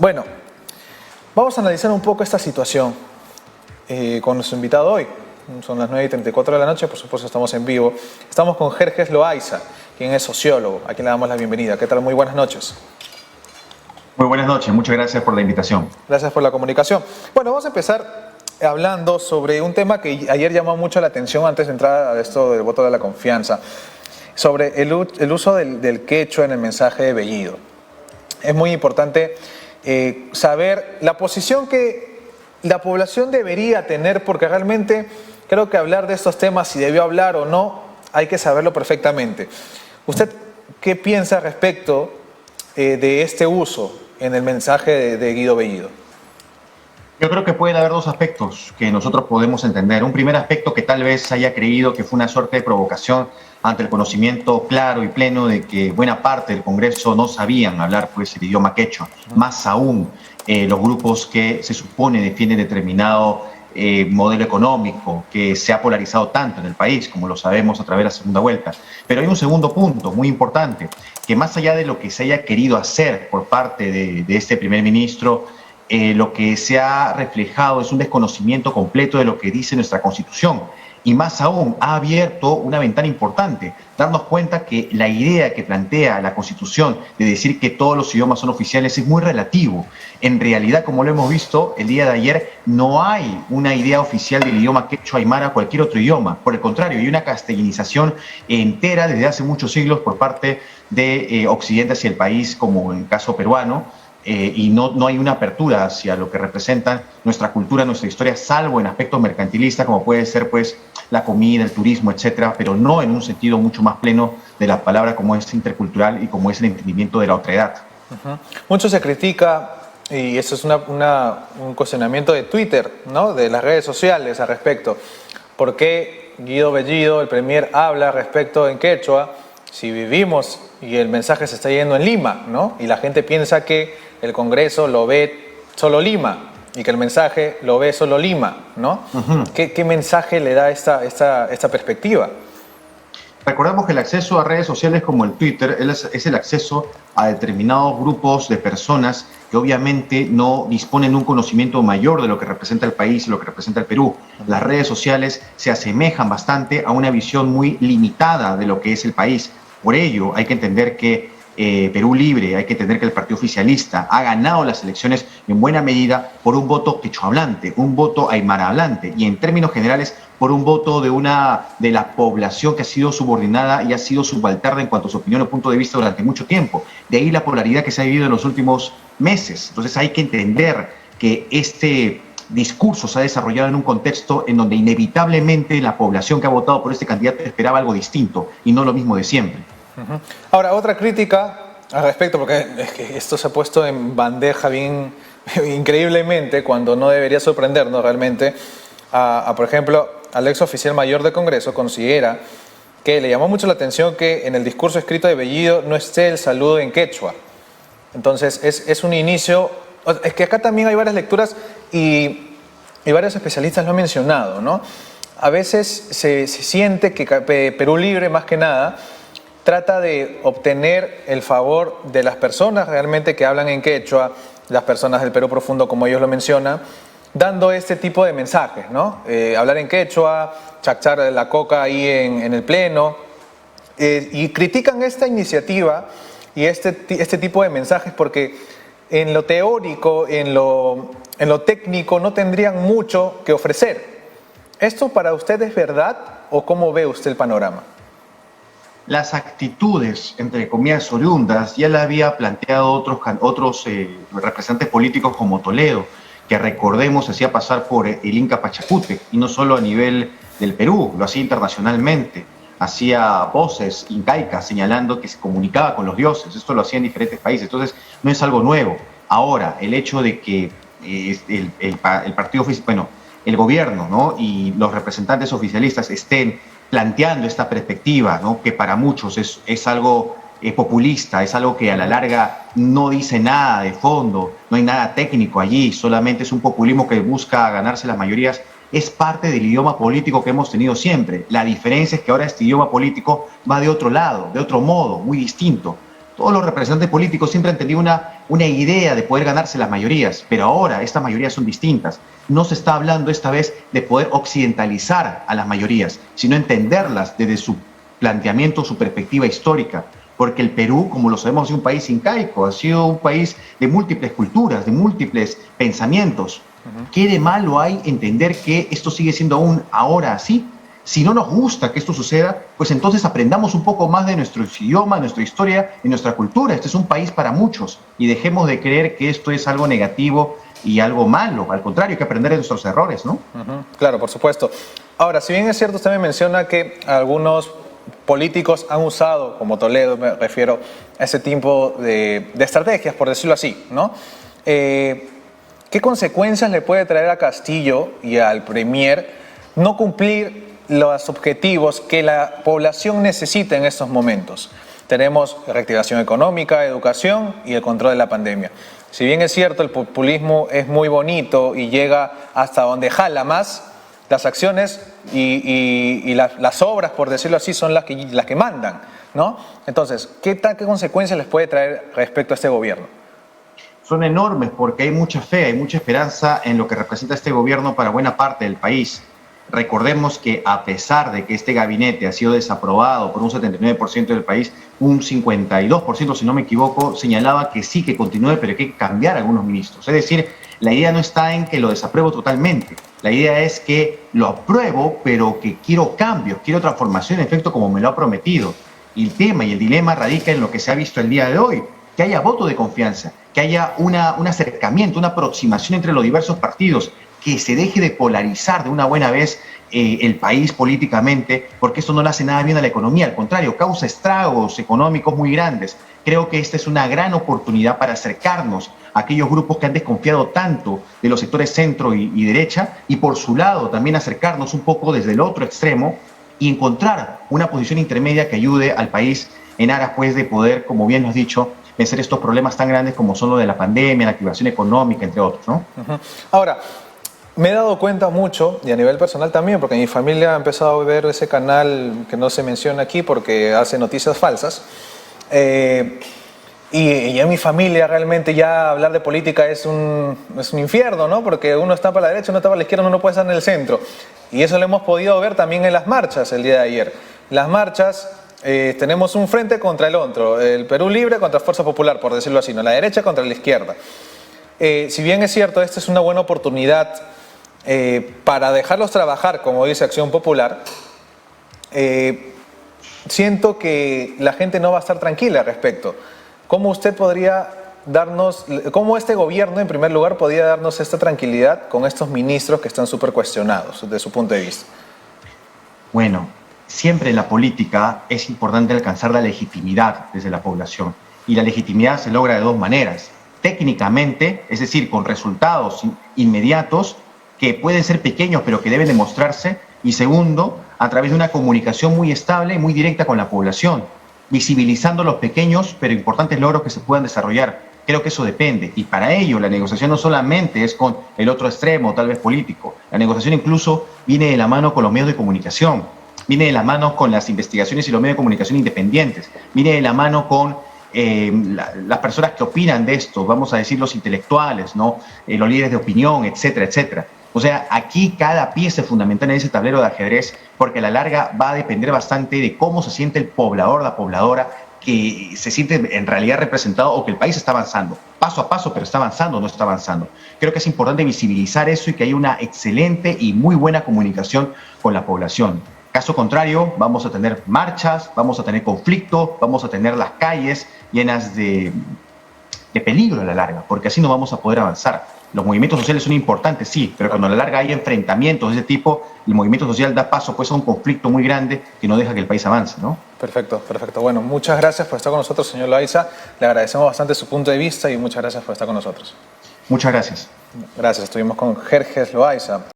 Bueno, vamos a analizar un poco esta situación con nuestro invitado hoy. Son las 9:34 de la noche, por supuesto estamos en vivo. Estamos con Jerjes Loaiza, quien es sociólogo, a quien le damos la bienvenida. ¿Qué tal? Muy buenas noches. Muy buenas noches, muchas gracias por la invitación. Gracias por la comunicación. Bueno, vamos a empezar hablando sobre un tema que ayer llamó mucho la atención antes de entrar a esto del voto de la confianza, sobre el uso del quechua en el mensaje de Bellido. Es muy importante saber la posición que la población debería tener, porque realmente creo que hablar de estos temas, si debió hablar o no, hay que saberlo perfectamente. ¿Usted qué piensa respecto de este uso en el mensaje de Guido Bellido? Yo creo que pueden haber dos aspectos que nosotros podemos entender. Un primer aspecto que tal vez haya creído que fue una suerte de provocación ante el conocimiento claro y pleno de que buena parte del Congreso no sabían hablar pues el idioma quechua. Más aún los grupos que se supone defienden determinado modelo económico que se ha polarizado tanto en el país, como lo sabemos a través de la segunda vuelta. Pero hay un segundo punto muy importante, que más allá de lo que se haya querido hacer por parte de este primer ministro, lo que se ha reflejado es un desconocimiento completo de lo que dice nuestra Constitución. Y más aún, ha abierto una ventana importante, darnos cuenta que la idea que plantea la Constitución de decir que todos los idiomas son oficiales es muy relativo. En realidad, como lo hemos visto el día de ayer, no hay una idea oficial del idioma quechua, aymara, cualquier otro idioma. Por el contrario, hay una castellanización entera desde hace muchos siglos por parte de Occidente hacia el país, como en el caso peruano. Y no hay una apertura hacia lo que representan nuestra cultura, nuestra historia, salvo en aspectos mercantilistas, como puede ser pues la comida, el turismo, etcétera, pero no en un sentido mucho más pleno de la palabra como es intercultural y como es el entendimiento de la otredad. Mucho se critica, y eso es un cuestionamiento de Twitter, ¿no? De las redes sociales al respecto. ¿Por qué Guido Bellido, el premier, habla respecto en quechua si vivimos y el mensaje se está yendo en Lima, ¿no? Y la gente piensa que el Congreso lo ve solo Lima y que el mensaje lo ve solo Lima, ¿no? ¿Qué mensaje le da esta perspectiva? Recordemos que el acceso a redes sociales como el Twitter es el acceso a determinados grupos de personas que obviamente no disponen de un conocimiento mayor de lo que representa el país y lo que representa el Perú. Las redes sociales se asemejan bastante a una visión muy limitada de lo que es el país. Por ello, hay que entender que Perú Libre, hay que entender que el partido oficialista ha ganado las elecciones en buena medida por un voto quechuahablante, un voto aymara hablante y en términos generales por un voto de la población que ha sido subordinada y ha sido subalterna en cuanto a su opinión o punto de vista durante mucho tiempo. De ahí la polaridad que se ha vivido en los últimos meses. Entonces hay que entender que este discurso se ha desarrollado en un contexto en donde inevitablemente la población que ha votado por este candidato esperaba algo distinto y no lo mismo de siempre. Ahora, otra crítica al respecto, porque es que esto se ha puesto en bandeja bien increíblemente cuando no debería sorprendernos realmente. Por ejemplo, al ex oficial mayor del Congreso considera que le llamó mucho la atención que en el discurso escrito de Bellido no esté el saludo en quechua. Entonces, es un inicio. Es que acá también hay varias lecturas y varios especialistas lo han mencionado, ¿no? A veces se siente que Perú Libre, más que nada, trata de obtener el favor de las personas realmente que hablan en quechua, las personas del Perú profundo, como ellos lo mencionan, dando este tipo de mensajes, ¿no? Hablar en quechua, chachar la coca ahí en el pleno, y critican esta iniciativa y este tipo de mensajes porque en lo teórico, en lo técnico, no tendrían mucho que ofrecer. ¿Esto para usted es verdad o cómo ve usted el panorama? Las actitudes, entre comillas, oriundas, ya la había planteado otros representantes políticos como Toledo, que recordemos hacía pasar por el Inca Pachacútec, y no solo a nivel del Perú, lo hacía internacionalmente, hacía voces incaicas señalando que se comunicaba con los dioses, esto lo hacía en diferentes países, entonces no es algo nuevo. Ahora, el hecho de que el partido, bueno, el gobierno, ¿no? Y los representantes oficialistas estén planteando esta perspectiva, ¿no? Que para muchos es algo populista, es algo que a la larga no dice nada de fondo, no hay nada técnico allí, solamente es un populismo que busca ganarse las mayorías, es parte del idioma político que hemos tenido siempre. La diferencia es que ahora este idioma político va de otro lado, de otro modo, muy distinto. Todos los representantes políticos siempre han tenido una una idea de poder ganarse las mayorías, pero ahora estas mayorías son distintas. No se está hablando esta vez de poder occidentalizar a las mayorías, sino entenderlas desde su planteamiento, su perspectiva histórica, porque el Perú, como lo sabemos, es un país incaico, ha sido un país de múltiples culturas, de múltiples pensamientos. ¿Qué de malo hay entender que esto sigue siendo aún ahora así? Si no nos gusta que esto suceda, pues entonces aprendamos un poco más de nuestro idioma, nuestra historia y nuestra cultura. Este es un país para muchos y dejemos de creer que esto es algo negativo y algo malo. Al contrario, hay que aprender de nuestros errores, ¿no? Claro, por supuesto. Ahora, si bien es cierto, usted me menciona que algunos políticos han usado, como Toledo me refiero, ese tipo de estrategias, por decirlo así, ¿no? ¿Qué consecuencias le puede traer a Castillo y al Premier no cumplir los objetivos que la población necesita en estos momentos? Tenemos reactivación económica, educación y el control de la pandemia. Si bien es cierto, el populismo es muy bonito y llega hasta donde jala más, las acciones y las obras, por decirlo así, son las que mandan, ¿no? Entonces, ¿qué consecuencias les puede traer respecto a este gobierno? Son enormes porque hay mucha fe, hay mucha esperanza en lo que representa este gobierno para buena parte del país. Recordemos que a pesar de que este gabinete ha sido desaprobado por un 79% del país, un 52%, si no me equivoco, señalaba que sí, que continúe, pero hay que cambiar algunos ministros. Es decir, la idea no está en que lo desapruebo totalmente. La idea es que lo apruebo, pero que quiero cambios, quiero transformación, en efecto, como me lo ha prometido. Y el tema y el dilema radica en lo que se ha visto el día de hoy, que haya voto de confianza, que haya un acercamiento, una aproximación entre los diversos partidos, que se deje de polarizar de una buena vez el país políticamente, porque esto no le hace nada bien a la economía, al contrario, causa estragos económicos muy grandes. Creo que esta es una gran oportunidad para acercarnos a aquellos grupos que han desconfiado tanto de los sectores centro y derecha, y por su lado también acercarnos un poco desde el otro extremo y encontrar una posición intermedia que ayude al país en aras pues de poder, como bien nos has dicho, vencer estos problemas tan grandes como son lo de la pandemia, la activación económica, entre otros, ¿no? Ahora, me he dado cuenta mucho, y a nivel personal también, porque mi familia ha empezado a ver ese canal que no se menciona aquí porque hace noticias falsas. Y en mi familia realmente ya hablar de política es un infierno, ¿no? Porque uno está para la derecha, uno está para la izquierda, uno no puede estar en el centro. Y eso lo hemos podido ver también en las marchas el día de ayer. Las marchas, tenemos un frente contra el otro, el Perú Libre contra Fuerza Popular, por decirlo así, ¿no? La derecha contra la izquierda. Si bien es cierto, esta es una buena oportunidad para dejarlos trabajar, como dice Acción Popular, siento que la gente no va a estar tranquila al respecto. ¿Cómo usted podría darnos, cómo este gobierno en primer lugar podría darnos esta tranquilidad con estos ministros que están súper cuestionados desde su punto de vista? Bueno, siempre en la política es importante alcanzar la legitimidad desde la población, y la legitimidad se logra de dos maneras: técnicamente, es decir, con resultados inmediatos que pueden ser pequeños pero que deben demostrarse, y segundo, a través de una comunicación muy estable y muy directa con la población, visibilizando los pequeños pero importantes logros que se puedan desarrollar. Creo que eso depende, y para ello la negociación no solamente es con el otro extremo, tal vez político. La negociación incluso viene de la mano con los medios de comunicación, viene de la mano con las investigaciones y los medios de comunicación independientes, viene de la mano con las personas que opinan de esto, vamos a decir los intelectuales, ¿no? Los líderes de opinión, etcétera, etcétera. O sea, aquí cada pieza es fundamental en ese tablero de ajedrez, porque a la larga va a depender bastante de cómo se siente el poblador, la pobladora, que se siente en realidad representado, o que el país está avanzando, paso a paso, pero está avanzando o no está avanzando. Creo que es importante visibilizar eso y que haya una excelente y muy buena comunicación con la población. Caso contrario, vamos a tener marchas, vamos a tener conflicto, vamos a tener las calles llenas de peligro a la larga, porque así no vamos a poder avanzar. Los movimientos sociales son importantes, sí, pero cuando a la larga hay enfrentamientos de ese tipo, el movimiento social da paso pues a un conflicto muy grande que no deja que el país avance, ¿no? Perfecto, perfecto. Bueno, muchas gracias por estar con nosotros, señor Loaiza. Le agradecemos bastante su punto de vista y muchas gracias por estar con nosotros. Muchas gracias. Gracias, estuvimos con Jerjes Loaiza.